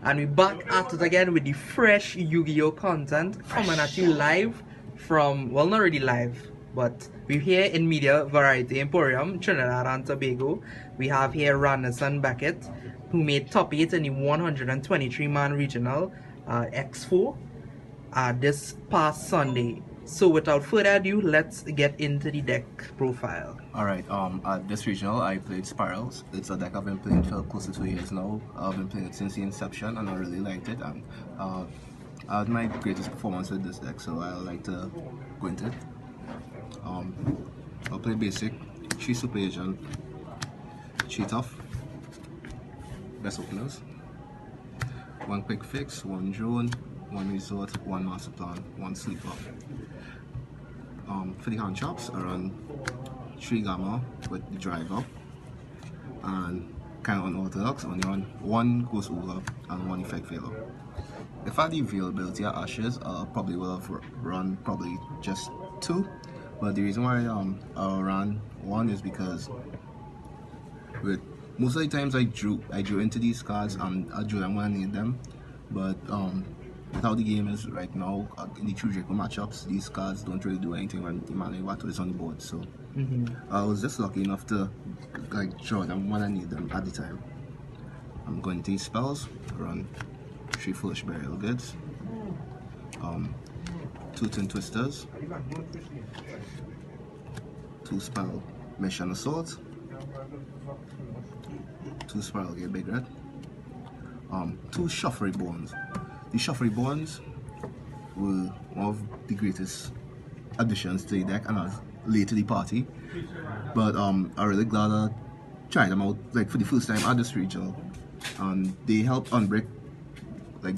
And we're back at it again with the fresh Yu-Gi-Oh content coming at you live from, well, not really live, but we're here in Media Variety Emporium, Trinidad and Tobago. We have here Randerson Beckett, who made top 8 in the 123-man regional EXFO this past Sunday. So without further ado, let's get into the deck profile. Alright, at this regional I played Spyral. It's a deck I've been playing for close to 2 years now. I've been playing it since the inception and I really liked it, and I had my greatest performance with this deck, so I like to go into it. I'll play basic, 3 super agent, 3 tough, best openers, 1 quick fix, 1 drone, 1 resort, 1 master plan, 1 sleeper. For the hand chops, I run 3 gamma with the driver, and kind of unorthodox, only run 1 ghost over and 1 effect failure. If I had the availability at Ashes, I probably would have run just 2, but the reason why I ran 1 is because with most of the times I drew into these cards and I drew them when I need them, but with how the game is right now, in the true Draco matchups, these cards don't really do anything when the mana Iwatu is on the board. So I was just lucky enough to draw them when I need them at the time. I'm going to use spells, run 3 Foolish Burial Goods, 2 Twin Twisters, 2 Spell Mission Assault, 2 Spyral Gate Big Red, 2 Shufflery Bones. The Shufflery Bones were one of the greatest additions to the deck and are late to the party, but I'm really glad I tried them out for the first time at this regional, and they helped unbreak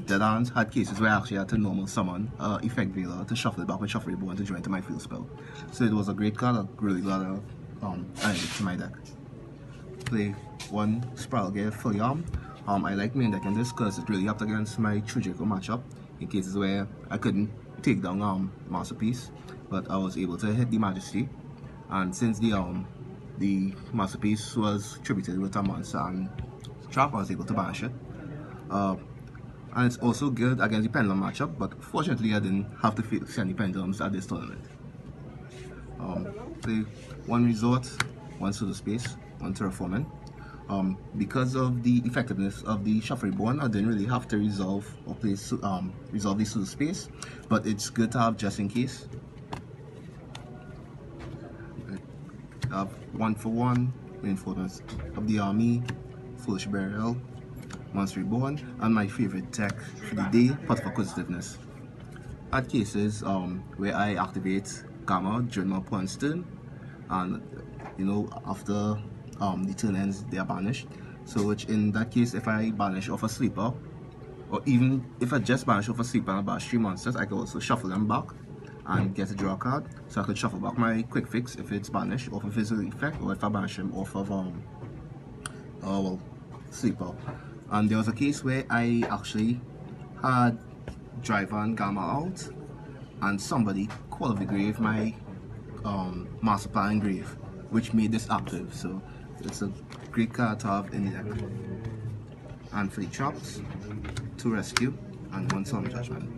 dead hands. Had cases where I actually had to normal summon Effect Veiler to shuffle it back with Shufflery Bone to join to my field spell. So it was a great card. I'm really glad I added it to my deck. Play 1 Spyral Gate fully armed. I like main decking this because it really helped against my True Draco matchup in cases where I couldn't take down Masterpiece, but I was able to hit the Majesty, and since the Masterpiece was tributed with a monster and trap, I was able to banish it. And it's also good against the Pendulum matchup, but fortunately I didn't have to face any Pendulums at this tournament. Play 1 Resort, 1 Pseudo Space, 1 Terraforming. Because of the effectiveness of the Shufflery Bone, I didn't really have to resolve the Pseudo Space, but it's good to have just in case. I have 1 for 1 reinforcements of the army, Foolish Burial, Monster Reborn, and my favorite tech for the day, Pot of Acquisitiveness. At cases where I activate Gamma during my opponent's turn, and after the turn ends, they are banished. So which in that case, if I banish off a sleeper, or even if I just banish off a sleeper and I banish 3 monsters, I can also shuffle them back and get a draw card. So I could shuffle back my quick fix if it's banished off a physical effect, or if I banish him off of sleeper. And there was a case where I actually had Driver and Gamma out, and somebody Call of the Grave my Master Plan Grave, which made this active. So it's a great card to have in the deck. And for the traps, 2 Rescue and 1 Solemn Judgment.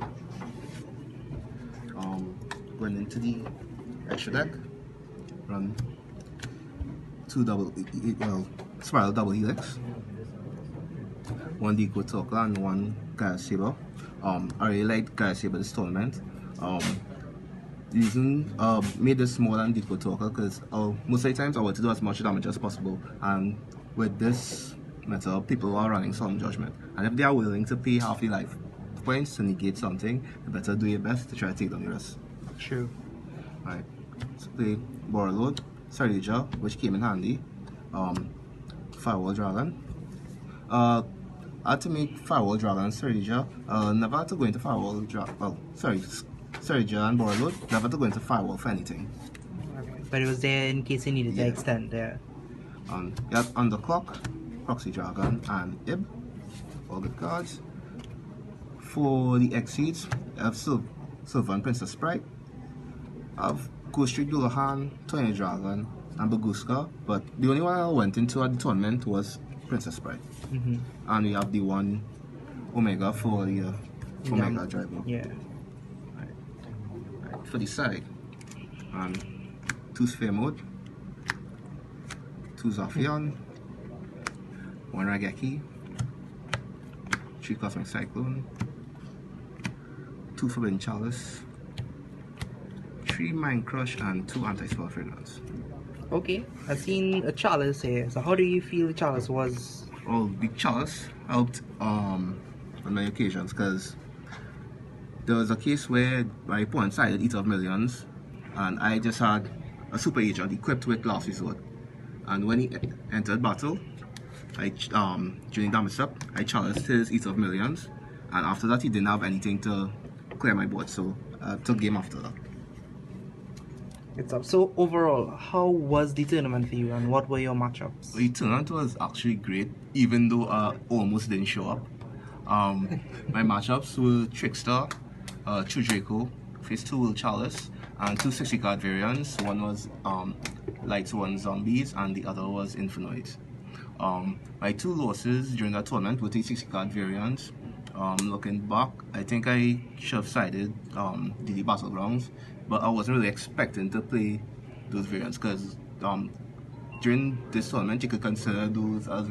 Going into the extra deck, run 2 Spyral Double Helix, 1 Decode Talker and 1 Gaia Saber. I really like Gaia Saber this tournament. Made this more than Decode Talker because most of the times I want to do as much damage as possible, and with this meta, people are running Solemn Judgment, and if they are willing to pay half the life points to negate something, you better do your best to try to take down the rest. True. Alright, so play Borrowload, Sarija, which came in handy, Firewall Dragon. I had to make Firewall Dragon and Sarija, never had to go into Firewall Dragon, Sarija and Borrowload, never had to go into Firewall for anything. But it was there in case you needed to extend there. You have Underclock, Proxy Dragon, and Ib, all good cards. For the Exceeds, I have Silver and Princess Sprite. I have Ghost Street Dullahan, Tony Dragon, and Baguska, but the only one I went into at the tournament was Princess Sprite. And we have the one Omega for the Omega driver. Yeah. Right. For the side, 2 sphere mode, 2 Zophion, 1 Rageki, 3 Cosmic Cyclone, 2 Forbidden Chalice, 3 Mind Crush, and 2 Anti-Spell Fragrance. Okay, I've seen a chalice here. So how do you feel the chalice was? Well, the chalice helped on many occasions, because there was a case where my opponent sided Eater of Millions, and I just had a super agent equipped with Last Resort. And when he entered battle, during damage up, I challenged his Eater of Millions, and after that he didn't have anything to clear my board, so I took game after that. It's up. So overall, how was the tournament for you, and what were your matchups? The tournament was actually great, even though I almost didn't show up. My matchups were Trickster, True Draco, Phase 2 Will Chalice, and 2 60 card variants. One was Light 1 Zombies, and the other was Infinite. My 2 losses during that tournament were 60 card variants. Looking back, I think I should have sided DD Battlegrounds, but I wasn't really expecting to play those variants, because during this tournament you could consider those as